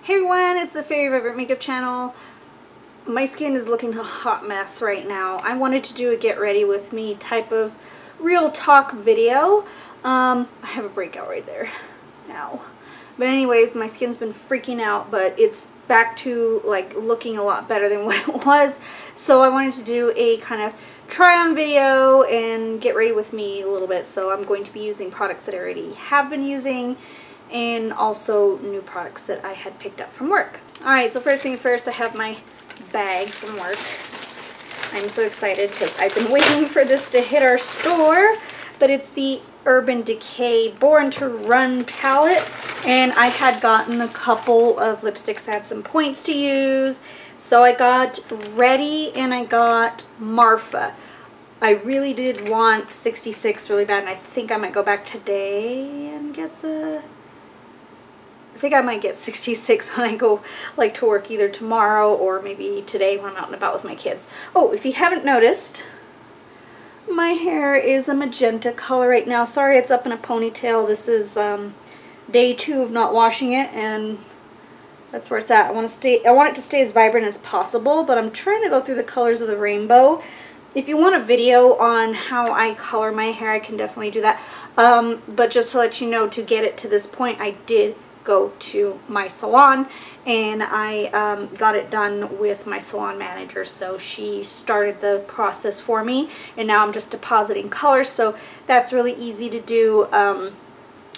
Hey everyone, it's the Fairy Vibrant Makeup channel. My skin is looking a hot mess right now. I wanted to do a get ready with me type of real talk video. I have a breakout right there now. But anyways, my skin's been freaking out, but it's back to like looking a lot better than what it was. So I wanted to do a kind of try on video and get ready with me a little bit. So I'm going to be using products that I already have been using and also new products that I had picked up from work. Alright, so first things first, I have my bag from work. I'm so excited because I've been waiting for this to hit our store, but it's the Urban Decay Born to Run palette, and I had gotten a couple of lipsticks that had some points to use. So I got Ready and I got Marfa. I really did want 66 really bad, and I think I might go back today and get the... I think I might get 66 when I go like to work either tomorrow or maybe today when I'm out and about with my kids. Oh, if you haven't noticed, my hair is a magenta color right now. Sorry it's up in a ponytail. This is day 2 of not washing it, and that's where it's at. I want it to stay as vibrant as possible, but I'm trying to go through the colors of the rainbow. If you want a video on how I color my hair, I can definitely do that. But just to let you know, to get it to this point, I did go to my salon, and I got it done with my salon manager, so she started the process for me, and now I'm just depositing color, so that's really easy to do on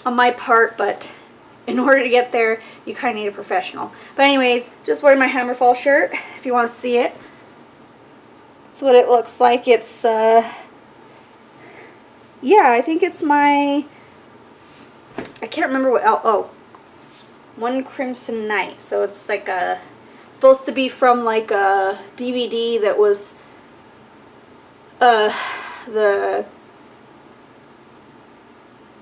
my part, but in order to get there you kind of need a professional. But anyways, just wearing my Hammerfall shirt if you want to see it. That's what it looks like. It's yeah, I think it's my, I can't remember what, oh, One Crimson Night. So it's like a, it's supposed to be from like a DVD that was the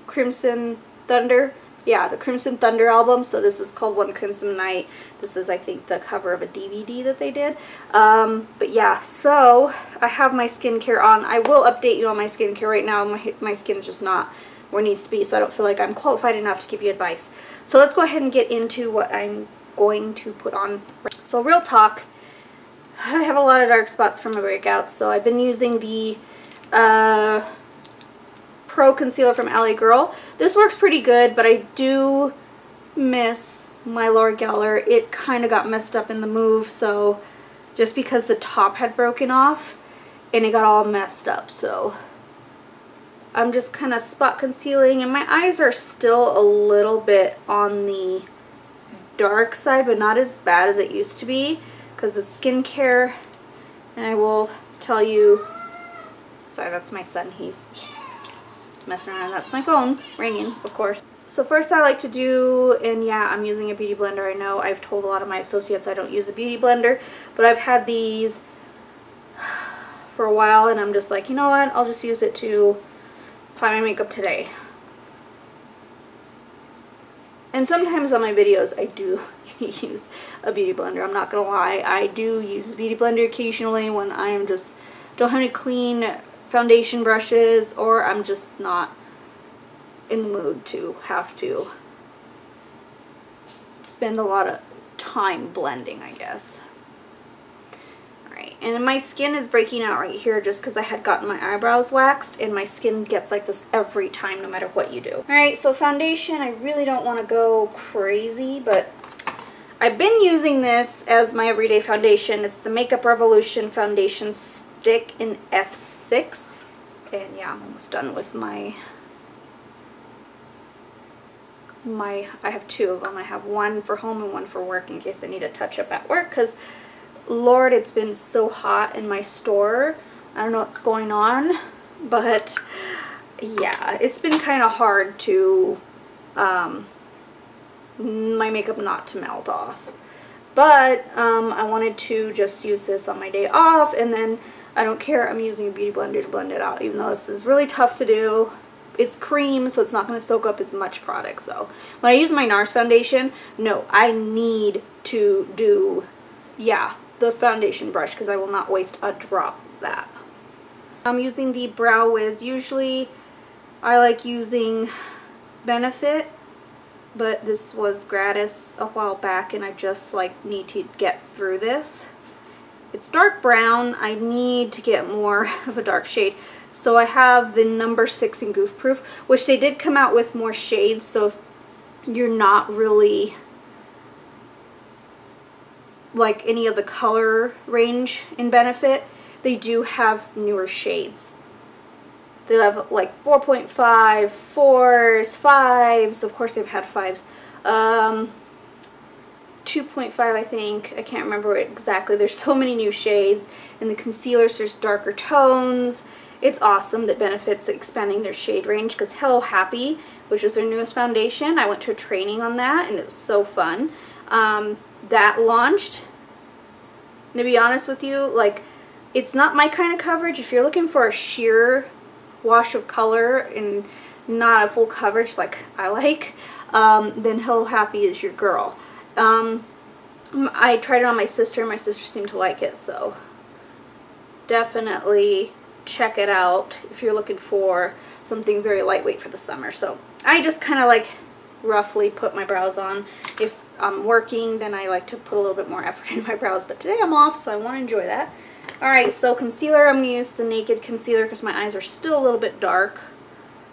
Crimson Thunder. Yeah, the Crimson Thunder album. So this was called One Crimson Night. This is, I think, the cover of a DVD that they did. But yeah, so I have my skincare on. I will update you on my skincare right now. My skin's just not where it needs to be, so I don't feel like I'm qualified enough to give you advice. So let's go ahead and get into what I'm going to put on. So real talk, I have a lot of dark spots from my breakouts, so I've been using the Pro Concealer from LA Girl. This works pretty good, but I do miss my Laura Geller. It kind of got messed up in the move, so just because the top had broken off and it got all messed up, so I'm just kind of spot concealing, and my eyes are still a little bit on the dark side, but not as bad as it used to be because of skincare. And I will tell you, sorry, that's my son, he's messing around. That's my phone ringing, of course. So first I like to do, and yeah, I'm using a beauty blender. I know I've told a lot of my associates I don't use a beauty blender, but I've had these for a while, and I'm just like, you know what, I'll just use it to apply my makeup today. And sometimes on my videos I do use a beauty blender. I'm not gonna lie, I do use a beauty blender occasionally when I am just don't have any clean foundation brushes, or I'm just not in the mood to have to spend a lot of time blending, I guess. And my skin is breaking out right here just because I had gotten my eyebrows waxed, and my skin gets like this every time no matter what you do. Alright, so foundation, I really don't want to go crazy, but I've been using this as my everyday foundation. It's the Makeup Revolution Foundation Stick in F6. And yeah, I'm almost done with my I have 2 of them. I have one for home and one for work in case I need a touch up at work, because Lord, it's been so hot in my store. I don't know what's going on, but yeah, it's been kind of hard to my makeup not to melt off. But I wanted to just use this on my day off, and then I don't care, I'm using a beauty blender to blend it out, even though this is really tough to do. It's cream, so it's not going to soak up as much product. So when I use my NARS foundation, no, I need to do, yeah, the foundation brush, because I will not waste a drop of that. I'm using the Brow Wiz. Usually I like using Benefit but this was gratis a while back and I just like need to get through this. It's dark brown. I need to get more of a dark shade. So I have the number 6 in Goof Proof, which they did come out with more shades, so if you're not really like any of the color range in Benefit, they do have newer shades. They have like 4.5, 4s, 5s, of course they've had 5s, 2.5 I think, I can't remember exactly. There's so many new shades. In the concealers there's darker tones. It's awesome that Benefit's expanding their shade range, because Hello Happy, which is their newest foundation, I went to a training on that and it was so fun. That launched. And to be honest with you, like, it's not my kind of coverage. If you're looking for a sheer wash of color and not a full coverage like I like, then Hello Happy is your girl. I tried it on my sister and my sister seemed to like it, so definitely check it out if you're looking for something very lightweight for the summer. So I just kind of like roughly put my brows on. If I'm working, then I like to put a little bit more effort into my brows, but today I'm off, so I want to enjoy that. Alright, so concealer, I'm going to use the Naked concealer because my eyes are still a little bit dark.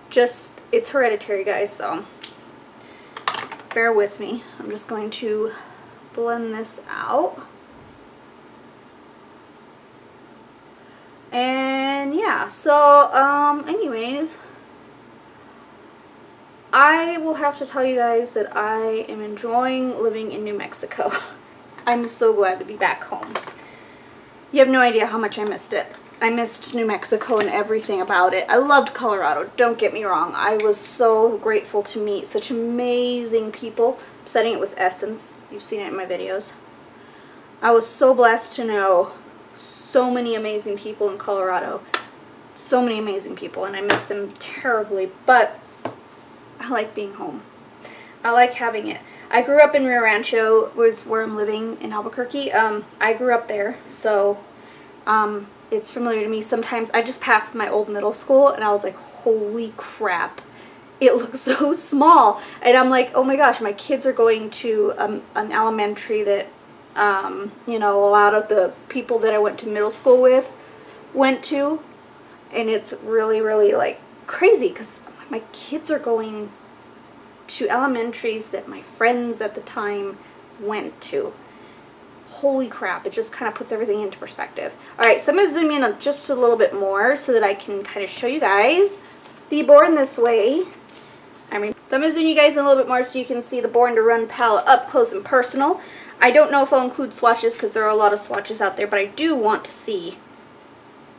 Just, it's hereditary, guys, so bear with me. I'm just going to blend this out. And yeah, so anyways, I will have to tell you guys that I am enjoying living in New Mexico. I'm so glad to be back home. You have no idea how much I missed it. I missed New Mexico and everything about it. I loved Colorado, don't get me wrong. I was so grateful to meet such amazing people. I'm setting it with Essence. You've seen it in my videos. I was so blessed to know so many amazing people in Colorado. So many amazing people, and I miss them terribly, but I like being home. I like having it. I grew up in Rio Rancho, was where I'm living in Albuquerque. I grew up there, so it's familiar to me. Sometimes I just passed my old middle school and I was like, holy crap, it looks so small. And I'm like, oh my gosh, my kids are going to an elementary that you know, a lot of the people that I went to middle school with went to, and it's really, really like crazy because my kids are going to elementaries that my friends at the time went to. Holy crap, it just kind of puts everything into perspective. Alright, so I'm going to zoom in just a little bit more so that I can kind of show you guys the Born This Way. So I'm going to zoom you guys in a little bit more so you can see the Born to Run palette up close and personal. I don't know if I'll include swatches because there are a lot of swatches out there, but I do want to see.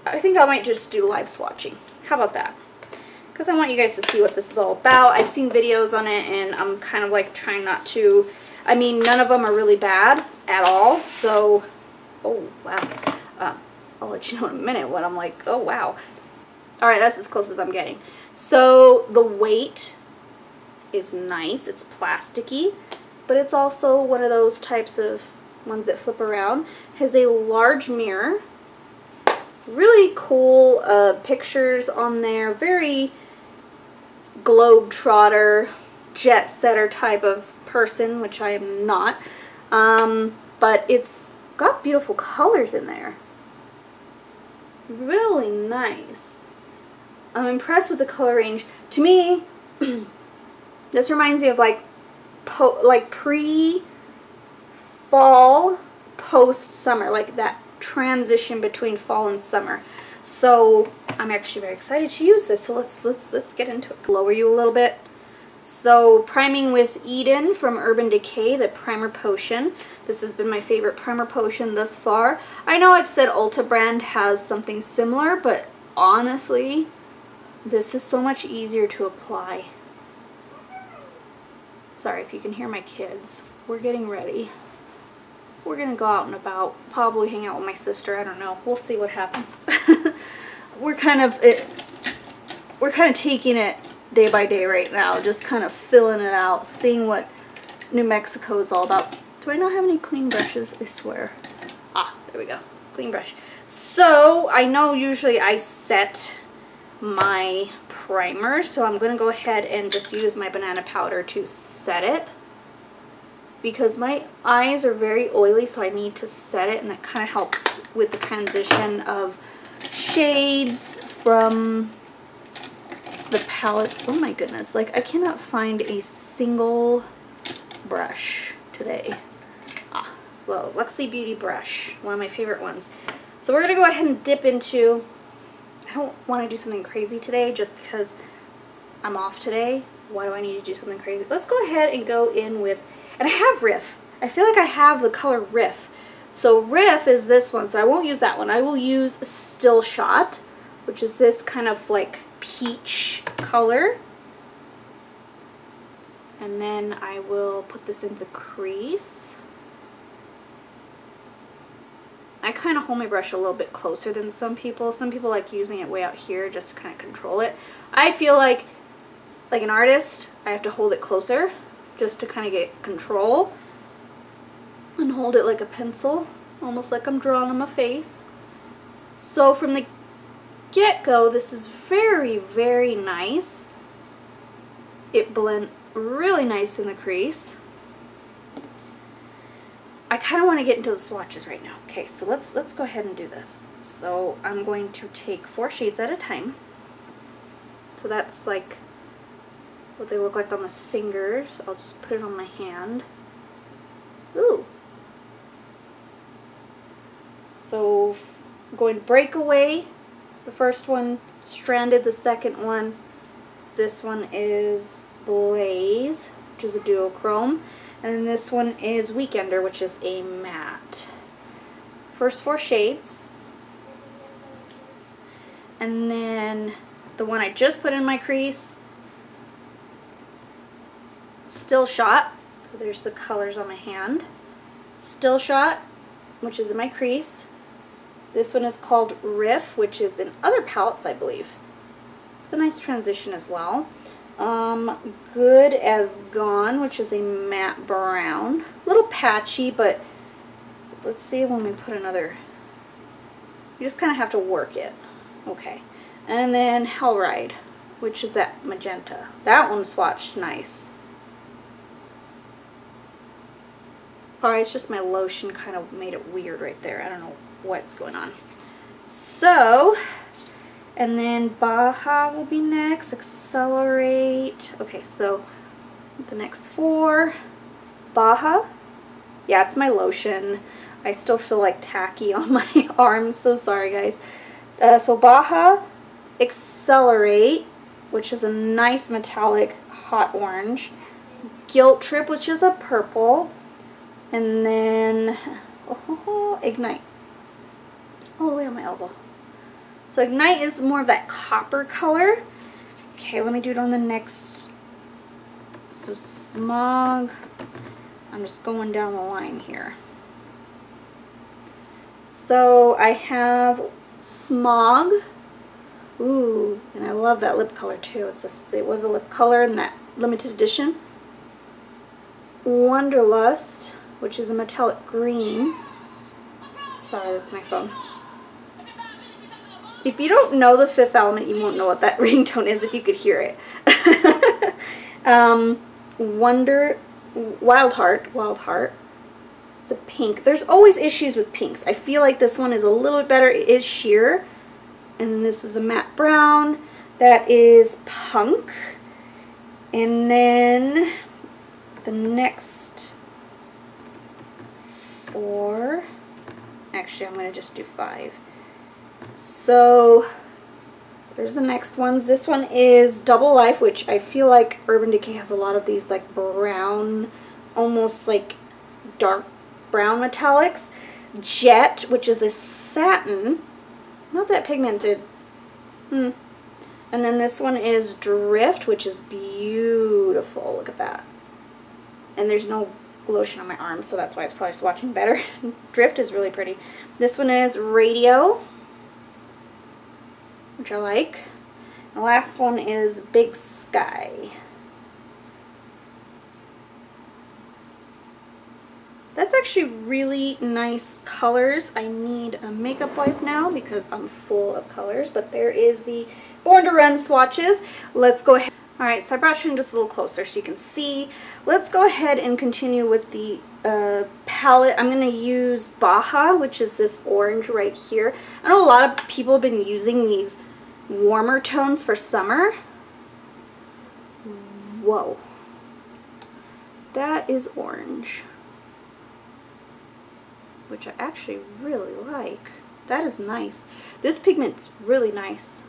I think I might just do live swatching. How about that? Because I want you guys to see what this is all about. I've seen videos on it and I'm kind of like trying not to, I mean, none of them are really bad at all, so, oh wow, I'll let you know in a minute what I'm like, oh wow. Alright, that's as close as I'm getting. So the weight is nice, it's plasticky, but it's also one of those types of ones that flip around. It has a large mirror, really cool pictures on there, very globetrotter, jet setter type of person, which I am not, but it's got beautiful colors in there. Really nice. I'm impressed with the color range. To me, this reminds me of like pre-fall, post-summer, like that transition between fall and summer. So I'm actually very excited to use this. So let's get into it. Lower you a little bit. So priming with Eden from Urban Decay, the primer potion. This has been my favorite primer potion thus far. I know I've said Ulta brand has something similar, but honestly, this is so much easier to apply. Sorry if you can hear my kids. We're getting ready. We're gonna go out and about, probably hang out with my sister, I don't know. We'll see what happens. we're kind of taking it day by day right now, just kind of filling it out, seeing what New Mexico is all about. Do I not have any clean brushes? I swear. Ah, there we go. Clean brush. So, I know usually I set my primer, so I'm going to go ahead and just use my banana powder to set it. Because my eyes are very oily, so I need to set it, and that kind of helps with the transition of shades from the palettes. Oh my goodness, like I cannot find a single brush today. Well, Luxie Beauty brush, one of my favorite ones. So we're going to go ahead and dip into, I don't want to do something crazy today just because I'm off today. Why do I need to do something crazy? Let's go ahead and go in with, and I have Riff. I feel like I have the color Riff. So Riff is this one, so I won't use that one. I will use Still Shot, which is this kind of like peach color. And then I will put this in the crease. I kind of hold my brush a little bit closer than some people. Some people like using it way out here just to kind of control it. I feel like an artist, I have to hold it closer just to kind of get control and hold it like a pencil, almost like I'm drawing on my face. So from the get-go, this is very, very nice. It blends really nice in the crease. I kind of want to get into the swatches right now. Okay, so let's go ahead and do this. So I'm going to take 4 shades at a time. So that's like what they look like on the fingers. I'll just put it on my hand. Ooh. So I'm going Breakaway, the first one, Stranded, the second one. This one is Blaze, which is a duochrome. And then this one is Weekender, which is a matte. First 4 shades. And then the one I just put in my crease, Still Shot. So there's the colors on my hand. Still Shot, which is in my crease. This one is called Riff, which is in other palettes, I believe. It's a nice transition as well. Good as Gone, which is a matte brown. A little patchy, but let's see when we put another. You just kind of have to work it. Okay. And then Hellride, which is that magenta. That one swatched nice. Probably it's just my lotion kind of made it weird right there. I don't know what's going on. So, and then Baja will be next. Accelerate. Okay, so the next 4. Baja. Yeah, it's my lotion. I still feel like tacky on my arms. So sorry, guys. So Baja, Accelerate, which is a nice metallic hot orange. Guilt Trip, which is a purple. And then Ignite. All the way on my elbow. So Ignite is more of that copper color. Okay, let me do it on the next. So Smog. I'm just going down the line here. So I have Smog. Ooh, and I love that lip color too. It was a lip color in that limited edition. Wanderlust, which is a metallic green. Sorry, that's my phone. If you don't know the Fifth Element, you won't know what that ringtone is if you could hear it. Wild Heart. It's a pink. There's always issues with pinks. I feel like this one is a little bit better. It is sheer. And then this is a matte brown. That is Punk. And then the next 4. Actually, I'm going to just do 5. So there's the next ones. This one is Double Life, which I feel like Urban Decay has a lot of these like brown, almost like dark brown metallics. Jet, which is a satin, not that pigmented. And then this one is Drift, which is beautiful. Look at that. And there's no lotion on my arm, so that's why it's probably swatching better. Drift is really pretty. This one is Radio, which I like. The last one is Big Sky. That's actually really nice colors. I need a makeup wipe now because I'm full of colors, but there is the Born to Run swatches. Let's go ahead. Alright, so I brought you in just a little closer so you can see. Let's go ahead and continue with the palette. I'm going to use Baja, which is this orange right here. I know a lot of people have been using these warmer tones for summer. Whoa. That is orange, which I actually really like. That is nice. This pigment's really nice.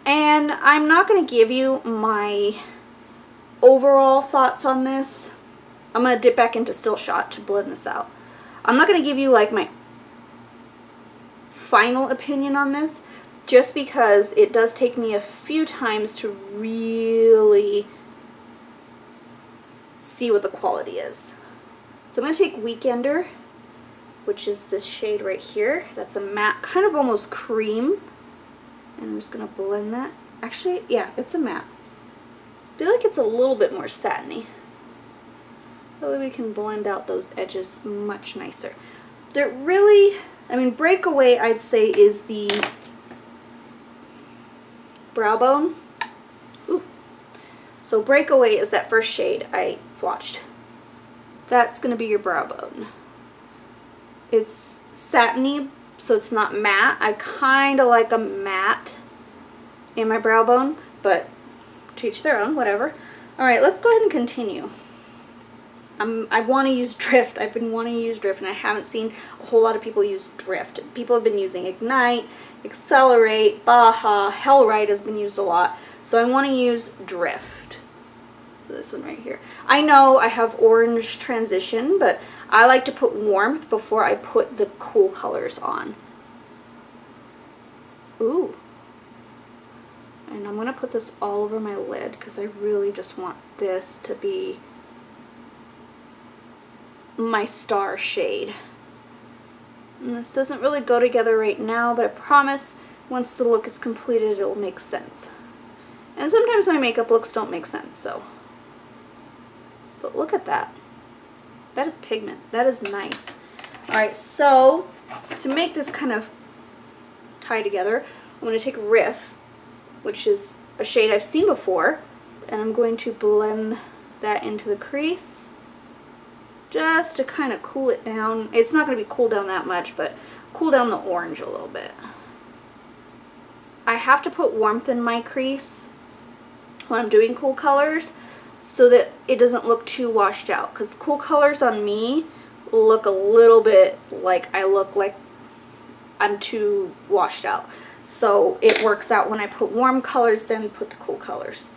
And I'm not going to give you my overall thoughts on this. I'm going to dip back into Still Shot to blend this out. I'm not going to give you like my final opinion on this, just because it does take me a few times to really see what the quality is. So I'm going to take Weekender, which is this shade right here. That's a matte, kind of almost cream. And I'm just going to blend that. Actually, yeah, it's a matte. I feel like it's a little bit more satiny. That way we can blend out those edges much nicer. They're really, I mean, Breakaway I'd say is the brow bone. Ooh. So Breakaway is that first shade I swatched. That's going to be your brow bone. It's satiny, so it's not matte. I kind of like a matte in my brow bone, but to each their own, whatever. Alright, let's go ahead and continue. I want to use Drift. I've been wanting to use Drift, and I haven't seen a whole lot of people use Drift. People have been using Ignite, Accelerate, Baja, Hellride has been used a lot. So I want to use Drift. So this one right here. I know I have orange transition, but I like to put warmth before I put the cool colors on. Ooh. And I'm going to put this all over my lid because I really just want this to be my star shade. And this doesn't really go together right now, but I promise once the look is completed it will make sense. And sometimes my makeup looks don't make sense, so. But look at that. That is pigment. That is nice. Alright, so to make this kind of tie together, I'm going to take Riff, which is a shade I've seen before, and I'm going to blend that into the crease just to kind of cool it down. It's not going to be cooled down that much, but cool down the orange a little bit. I have to put warmth in my crease when I'm doing cool colors so that it doesn't look too washed out, because cool colors on me look a little bit like I look like I'm too washed out. So it works out when I put warm colors, then put the cool colors.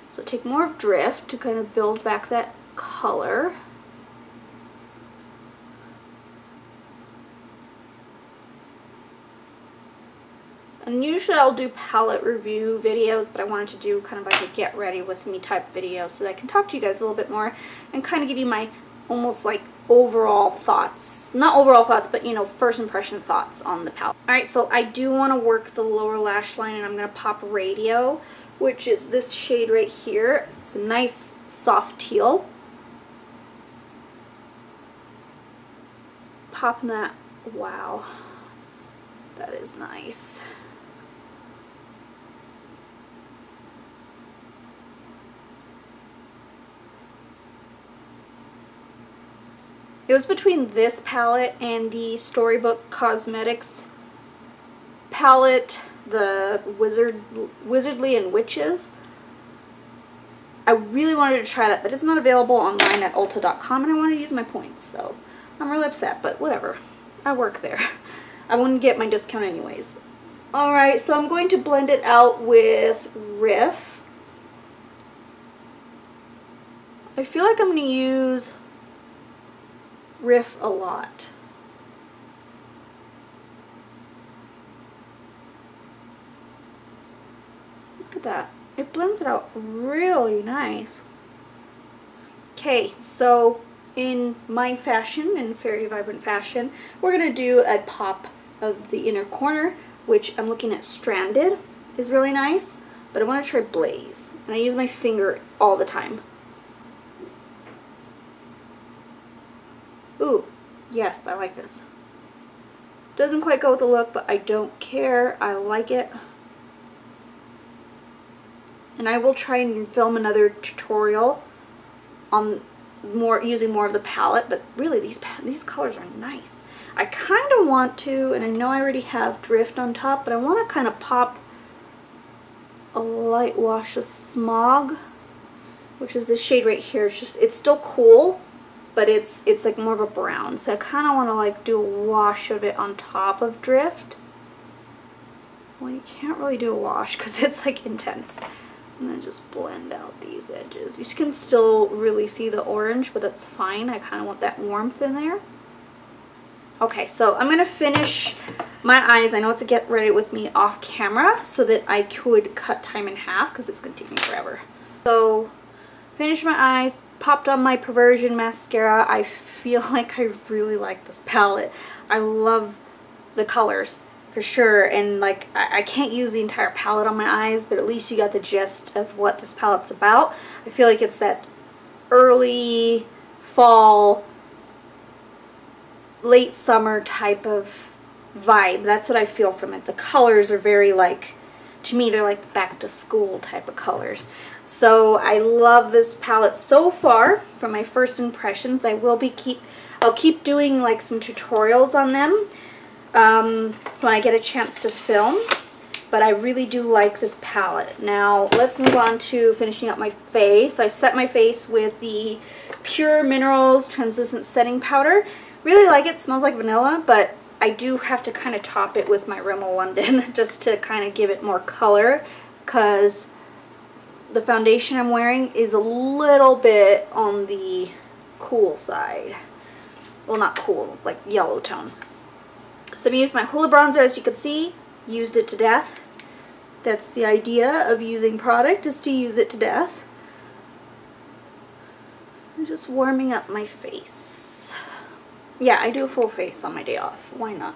So take more of Drift to kind of build back that color. And usually I'll do palette review videos, but I wanted to do kind of like a get ready with me type video so that I can talk to you guys a little bit more and kind of give you my almost like overall thoughts. Not overall thoughts, but you know, first impression thoughts on the palette. Alright, so I do want to work the lower lash line, and I'm going to pop Radio, which is this shade right here. It's a nice soft teal. Popping that. Wow. That is nice. It was between this palette and the Storybook Cosmetics palette, the Wizardly and Witches. I really wanted to try that, but it's not available online at Ulta.com, and I wanted to use my points, so I'm really upset, but whatever. I work there. I wouldn't get my discount anyways. Alright, so I'm going to blend it out with Riff. I feel like I'm going to use Riff a lot. Look at that. It blends it out really nice. Okay, so in my fashion, in Fairy Vibrant fashion, we're going to do a pop of the inner corner, which I'm looking at Stranded is really nice, but I want to try Blaze. And I use my finger all the time. Ooh, yes, I like this. Doesn't quite go with the look, but I don't care. I like it. And I will try and film another tutorial on using more of the palette, but really these colors are nice. I kind of want to, and I know I already have Drift on top, but I want to kind of pop a light wash of Smog, which is this shade right here. It's still cool, but it's like more of a brown. So I kind of want to like do a wash of it on top of Drift. Well, you can't really do a wash because it's like intense. And then just blend out these edges. You can still really see the orange, but that's fine. I kind of want that warmth in there. Okay, so I'm going to finish my eyes. I know it's a get ready with me off camera so that I could cut time in half because it's going to take me forever. So, finished my eyes, popped on my Perversion mascara. I feel like I really like this palette. I love the colors. For sure, and like I can't use the entire palette on my eyes, but at least you got the gist of what this palette's about. I feel like it's that early fall, late summer type of vibe. That's what I feel from it. The colors are very like, to me they're like back to school type of colors. So I love this palette so far. From my first impressions, I'll keep doing like some tutorials on them when I get a chance to film, but I really do like this palette. Now let's move on to finishing up my face. I set my face with the Pure Minerals Translucent Setting Powder. Really like it. Smells like vanilla, but I do have to kind of top it with my Rimmel London just to kind of give it more color, because the foundation I'm wearing is a little bit on the cool side. Well, not cool, like yellow tone. So I'm using my Hoola bronzer, as you can see. Used it to death. That's the idea of using product, is to use it to death. I'm just warming up my face. Yeah, I do a full face on my day off. Why not?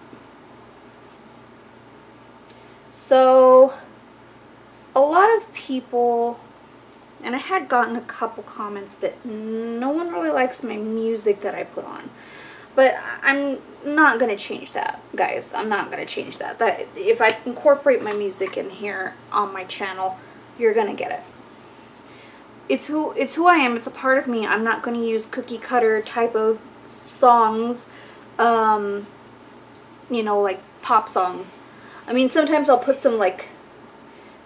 So, a lot of people, and I had gotten a couple comments that no one really likes my music that I put on. But I'm not going to change that, guys. I'm not going to change that. If I incorporate my music in here on my channel, you're going to get it. It's who I am. It's a part of me. I'm not going to use cookie cutter type of songs, you know, like pop songs. I mean, sometimes I'll put some like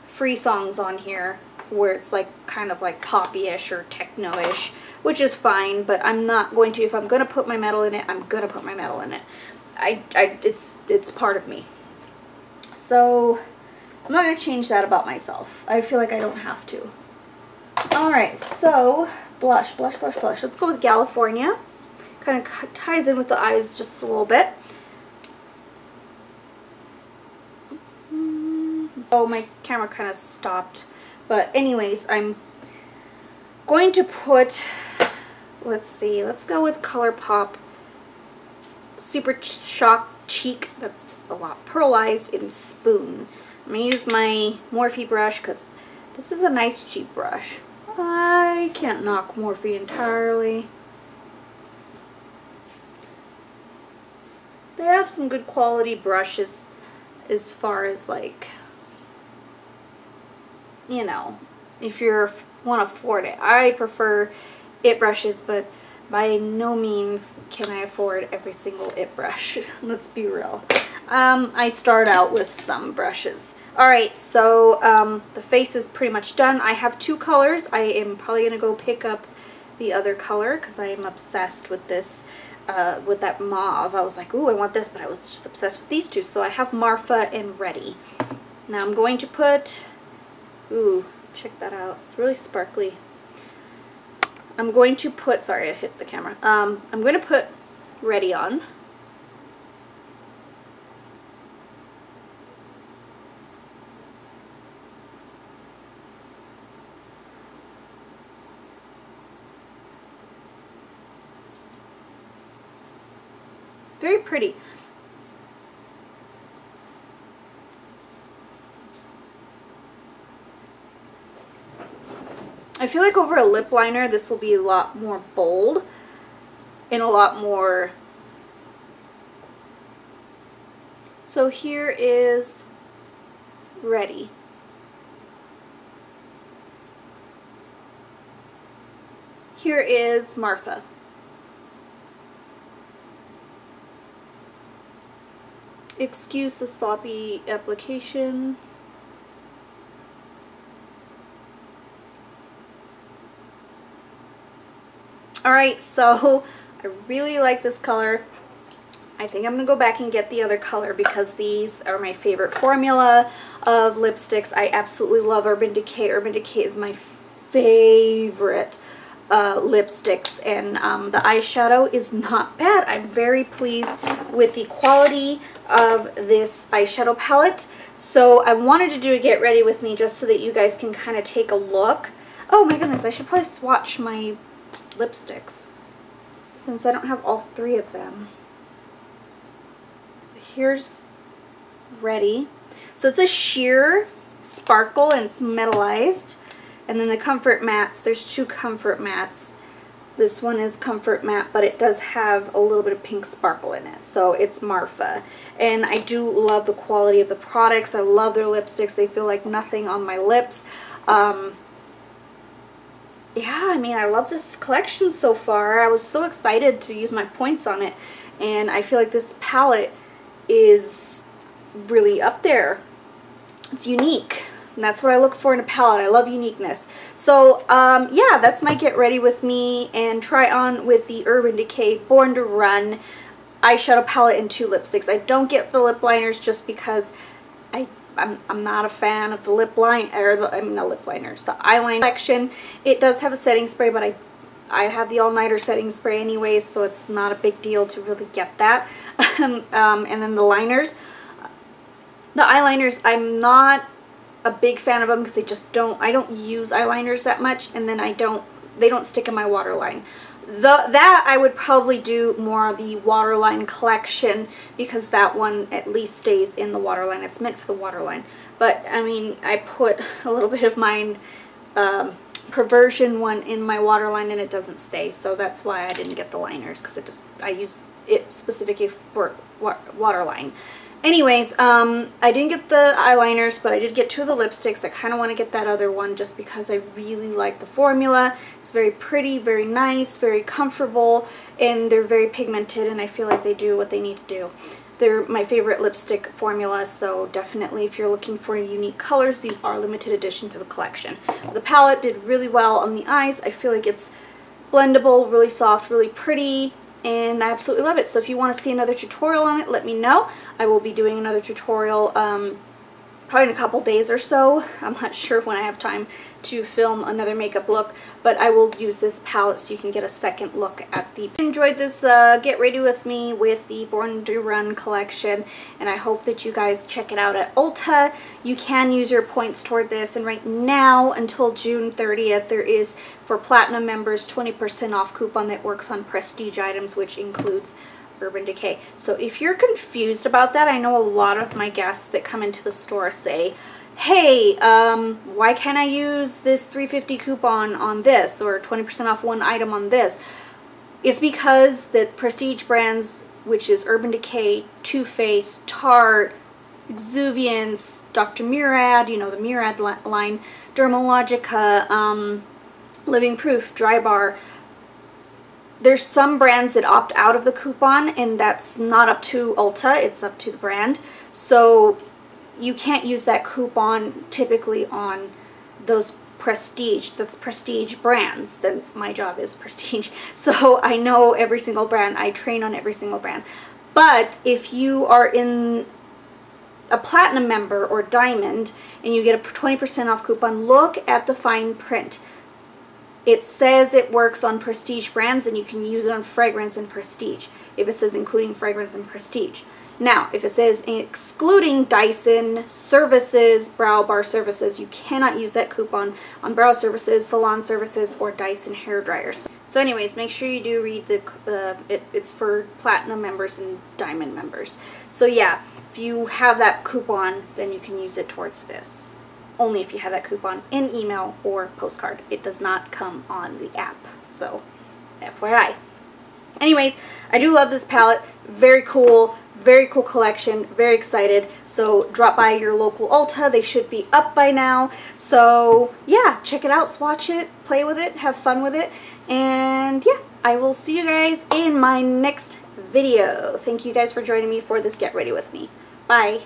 free songs on here where it's like kind of like poppy-ish or techno-ish, which is fine, but I'm not going to. If I'm going to put my metal in it, I'm going to put my metal in it. It's part of me. So I'm not going to change that about myself. I feel like I don't have to. Alright, so blush, blush, blush, blush. Let's go with California. Kind of ties in with the eyes just a little bit. Oh, my camera kind of stopped. But anyways, I'm going to put, let's see, let's go with ColourPop Super Shock Cheek. That's a lot. Pearlized in Spoon. I'm going to use my Morphe brush because this is a nice cheap brush. I can't knock Morphe entirely. They have some good quality brushes as far as like, you know, if you want to afford it. I prefer IT brushes, but by no means can I afford every IT brush. Let's be real. I start out with some brushes. Alright, so the face is pretty much done. I have two colors. I am probably going to go pick up the other color because I am obsessed with this, with that mauve. I was like, ooh, I want this, but I was just obsessed with these two. So I have Marfa and Ready. Now I'm going to put, ooh, check that out. It's really sparkly. I'm going to put, sorry, I hit the camera. I'm going to put Ready on. Very pretty. I feel like over a lip liner, this will be a lot more bold and a lot more. So here is Ready. Here is Marfa. Excuse the sloppy application. Alright, so I really like this color. I think I'm going to go back and get the other color because these are my favorite formula of lipsticks. I absolutely love Urban Decay. Urban Decay is my favorite lipsticks, and the eyeshadow is not bad. I'm very pleased with the quality of this eyeshadow palette. So I wanted to do a get ready with me just so that you guys can kind of take a look. Oh my goodness, I should probably swatch my lipsticks since I don't have all three of them. So here's Ready. So it's a sheer sparkle and it's metallized. And then the Comfort Mattes, there's two Comfort Mattes. This one is Comfort Matte, but it does have a little bit of pink sparkle in it. So it's Marfa. And I do love the quality of the products. I love their lipsticks. They feel like nothing on my lips. Yeah, I mean, I love this collection so far. I was so excited to use my points on it. And I feel like this palette is really up there. It's unique. And that's what I look for in a palette. I love uniqueness. So, yeah, that's my get ready with me and try on with the Urban Decay Born to Run eyeshadow palette and two lipsticks. I don't get the lip liners just because I'm not a fan of the lip line, or the lip liners, the eyeliner collection. It does have a setting spray, but I have the all-nighter setting spray anyways, so it's not a big deal to really get that. And then the liners. The eyeliners, I'm not a big fan of them because they just I don't use eyeliners that much, and then they don't stick in my waterline. That I would probably do more of the waterline collection because that one at least stays in the waterline. It's meant for the waterline. But I mean, I put a little bit of mine Perversion one in my waterline and it doesn't stay, so that's why I didn't get the liners, because I use it specifically for waterline. Anyways, I didn't get the eyeliners, but I did get two of the lipsticks. I kind of want to get that other one just because I really like the formula. It's very pretty, very nice, very comfortable, and they're very pigmented, and I feel like they do what they need to do. They're my favorite lipstick formula, so definitely if you're looking for unique colors, these are limited edition to the collection. The palette did really well on the eyes. I feel like it's blendable, really soft, really pretty, and I absolutely love it. So if you want to see another tutorial on it, let me know. I will be doing another tutorial probably in a couple days or so. I'm not sure when I have time to film another makeup look, but I will use this palette so you can get a second look at the... Enjoyed this get ready with me with the Born to Run collection, and I hope that you guys check it out at Ulta. You can use your points toward this, and right now until June 30th there is, for Platinum members, 20% off coupon that works on prestige items, which includes Urban Decay. So if you're confused about that, I know a lot of my guests that come into the store say, hey, why can't I use this $3.50 coupon on this, or 20% off one item on this? It's because the prestige brands, which is Urban Decay, Too Faced, Tarte, Exuviance, Dr. Murad, you know, the Murad line, Dermalogica, Living Proof, Dry Bar. There's some brands that opt out of the coupon, and that's not up to Ulta, it's up to the brand. So you can't use that coupon typically on those prestige brands. Then my job is prestige. So I know every single brand, I train on every single brand. But if you are in a Platinum member or Diamond and you get a 20% off coupon, look at the fine print. It says it works on prestige brands, and you can use it on fragrance and prestige if it says including fragrance and prestige. Now, if it says excluding Dyson services, brow bar services, you cannot use that coupon on brow services, salon services, or Dyson hair dryers. So anyways, make sure you do read it's for Platinum members and Diamond members. So yeah, if you have that coupon, then you can use it towards this. Only if you have that coupon in email or postcard. It does not come on the app, so FYI. Anyways, I do love this palette. Very cool, Very cool collection, very excited. So drop by your local Ulta. They should be up by now. So yeah, check it out, swatch it, play with it, have fun with it. And yeah, I will see you guys in my next video. Thank you guys for joining me for this Get Ready With Me. Bye.